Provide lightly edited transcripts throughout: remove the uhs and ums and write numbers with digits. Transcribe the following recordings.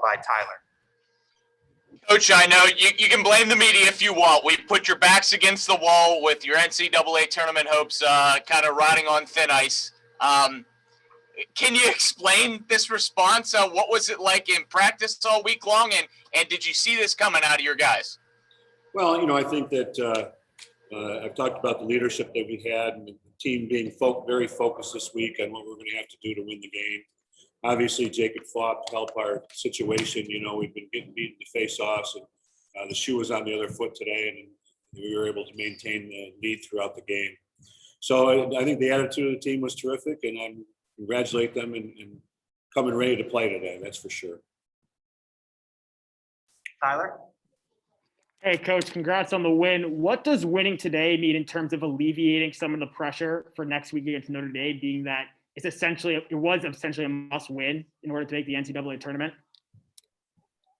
by Tyler. Coach, I know you can blame the media if you want. We put your backs against the wall with your NCAA tournament hopes kind of riding on thin ice. Can you explain this response? What was it like in practice all week long, and did you see this coming out of your guys? Well, I think that I've talked about the leadership that we had and the team being very focused this week on what we're going to have to do to win the game. Obviously, Jacob fought to help our situation. We've been getting beaten to face-offs, and the shoe was on the other foot today, and we were able to maintain the lead throughout the game. So I think the attitude of the team was terrific, and I congratulate them and coming ready to play today. That's for sure. Tyler? Hey, Coach, congrats on the win. What does winning today mean in terms of alleviating some of the pressure for next week against Notre Dame, being that it was essentially a must win in order to make the NCAA tournament?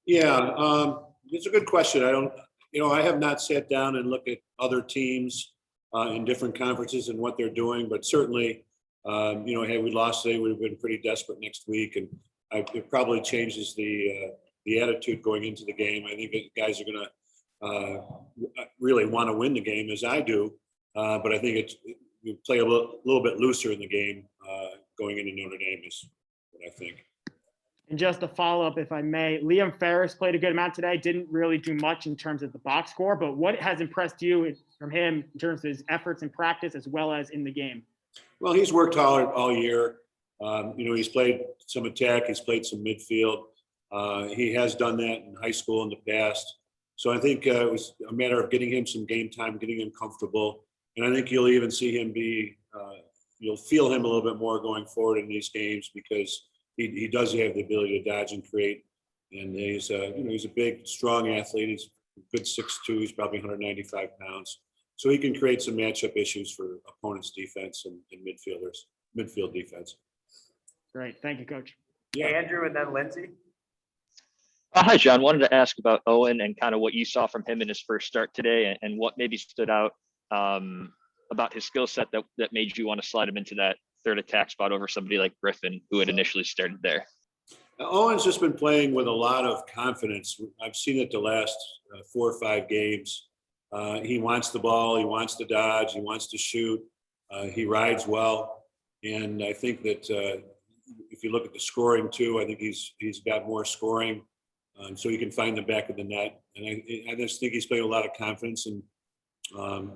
Yeah, it's a good question. I have not sat down and looked at other teams in different conferences and what they're doing, but certainly, had we lost today, we would have been pretty desperate next week, and it probably changes the attitude going into the game. I think the guys are going to really want to win the game, as I do, but I think we play a little bit looser in the game going into Notre Dame is what I think. And just a follow-up, if I may, Liam Ferris played a good amount today, didn't really do much in terms of the box score, but what has impressed you from him in terms of his efforts in practice as well as in the game? Well, he's worked hard all year. He's played some attack, he's played some midfield. He has done that in high school in the past. So I think it was a matter of getting him some game time, getting him comfortable. And I think you'll even see him you'll feel him a little bit more going forward in these games because he does have the ability to dodge and create. And he's a big, strong athlete. He's a good 6'2", he's probably 195 pounds. So he can create some matchup issues for opponents' defense and midfield defense. Great. Thank you, Coach. Yeah. Andrew and then Lindsay. Hi, John. Wanted to ask about Owen and kind of what you saw from him in his first start today and what maybe stood out about his skill set that made you want to slide him into that third attack spot over somebody like Griffin, who had initially started there. Owen's just been playing with a lot of confidence. I've seen it the last 4 or 5 games. He wants the ball. He wants to dodge. He wants to shoot. He rides well. And I think that if you look at the scoring too, I think he's got more scoring. So he can find the back of the net. And I just think he's played a lot of confidence. And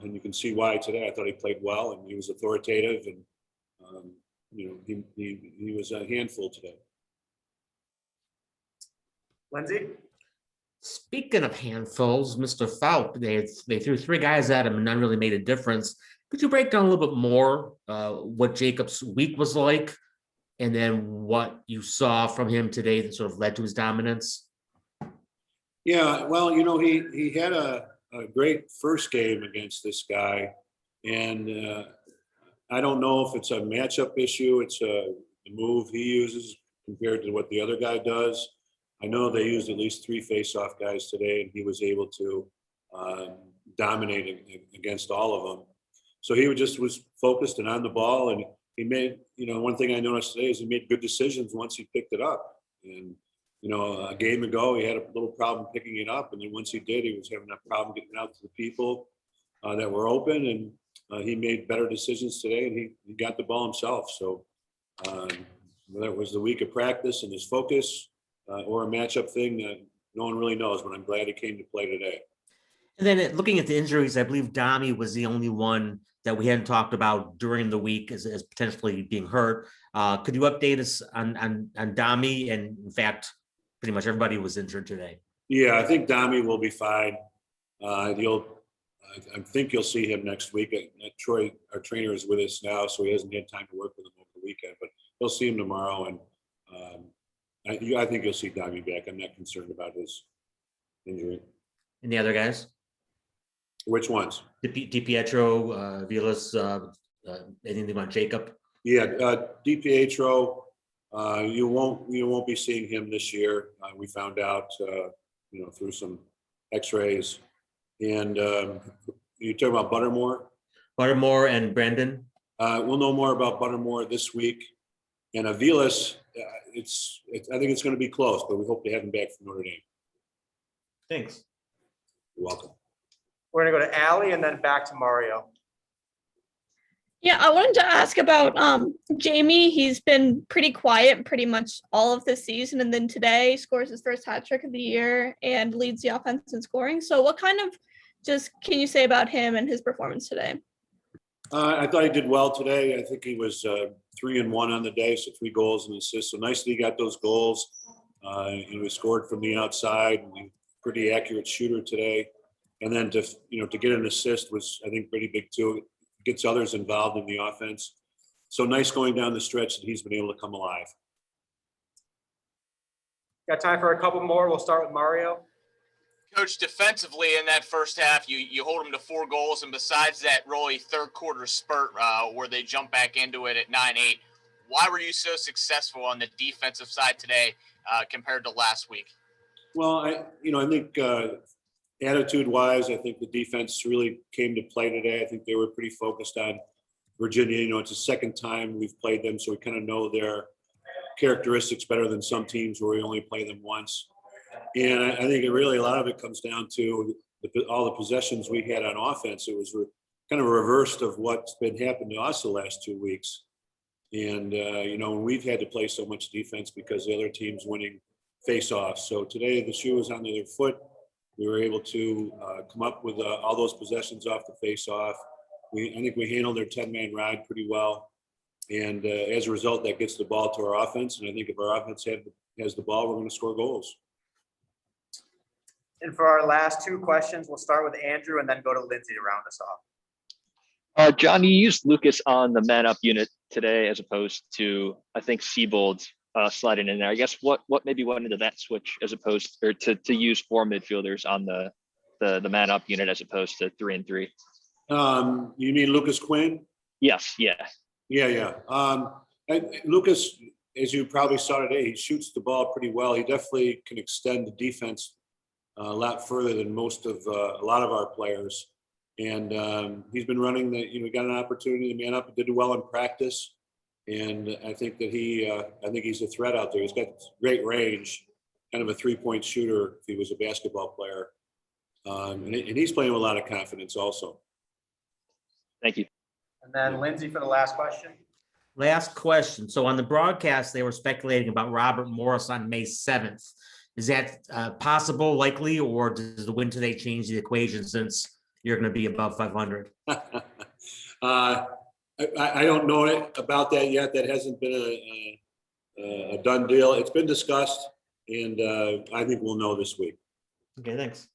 you can see why today. I thought he played well and he was authoritative. And, he was a handful today. Lindsay? Speaking of handfuls, Mr. Foup, they threw 3 guys at him and none really made a difference. Could you break down a little bit more what Jacob's week was like and then what you saw from him today that sort of led to his dominance? Yeah, well, he had a great first game against this guy. And I don't know if it's a matchup issue. It's the move he uses compared to what the other guy does. I know they used at least 3 face-off guys today, and he was able to dominate against all of them. So he was focused and on the ball, and he made, one thing I noticed today is he made good decisions once he picked it up. And, a game ago, he had a little problem picking it up, and then once he did, he was having a problem getting out to the people that were open, and he made better decisions today, and he got the ball himself. So whether it was the week of practice and his focus, or a matchup thing that no one really knows, but I'm glad he came to play today. And then looking at the injuries, I believe Dami was the only one that we hadn't talked about during the week as potentially being hurt. Could you update us on Dami? And in fact, pretty much everybody was injured today. Yeah, I think Dami will be fine. I think you'll see him next week. Troy, our trainer, is with us now, so he hasn't had time to work with him over the weekend, but he'll see him tomorrow. And I think you'll see Dami back. I'm not concerned about his injury. And the other guys? Which ones? DiPietro, Vilas, anything about Jacob? Yeah, DiPietro, you won't be seeing him this year. We found out, through some X-rays. And you talking about Buttermore? Buttermore and Brandon? We'll know more about Buttermore this week. And Aviles, I think it's going to be close, but we hope to have him back from Notre Dame. Thanks. You're welcome. We're gonna go to Allie and then back to Mario. Yeah, I wanted to ask about Jamey. He's been pretty quiet pretty much all of this season, and then today scores his first hat trick of the year and leads the offense in scoring. So what kind of just can you say about him and his performance today? I thought he did well today. I think he was 3 and 1 on the day, so 3 goals and assists. So nice that he got those goals. He was scored from the outside. Pretty accurate shooter today. And then to get an assist was, I think, pretty big too. Gets others involved in the offense. So nice going down the stretch that he's been able to come alive. Got time for a couple more. We'll start with Mario. Coach, defensively in that first half, you hold them to 4 goals, and besides that really third quarter spurt where they jump back into it at 9-8, why were you so successful on the defensive side today compared to last week? Well, I think attitude-wise, I think the defense really came to play today. I think they were pretty focused on Virginia. It's the second time we've played them, so we kind of know their characteristics better than some teams where we only play them once. And I think a lot of it comes down to all the possessions we had on offense. It was kind of a reverse of what's been happening to us the last 2 weeks. And, when we've had to play so much defense because the other team's winning face-offs. So today the shoe was on the other foot. We were able to come up with all those possessions off the face-off. I think we handled their 10-man ride pretty well. And as a result, that gets the ball to our offense. And I think if our offense has the ball, we're going to score goals. And for our last 2 questions, we'll start with Andrew and then go to Lindsay to round us off. John, you used Lucas on the man up unit today as opposed to, I think, Siebold sliding in there. I guess what maybe went into that switch as opposed or to use 4 midfielders on the man up unit as opposed to 3 and 3. You mean Lucas Quinn? Yes, yeah. Yeah. Lucas, as you probably saw today, he shoots the ball pretty well. He definitely can extend the defense a lot further than a lot of our players. And he's been running we got an opportunity to man up and did well in practice. And I think that he's a threat out there. He's got great range, kind of a 3-point shooter if he was a basketball player. And he's playing with a lot of confidence also. Thank you. And then Lindsay for the last question. Last question. So on the broadcast, they were speculating about Robert Morris on May 7th. Is that possible, likely, or does the win today change the equation since you're going to be above 500? I don't know about that yet. That hasn't been a done deal. It's been discussed, and I think we'll know this week. Okay, thanks.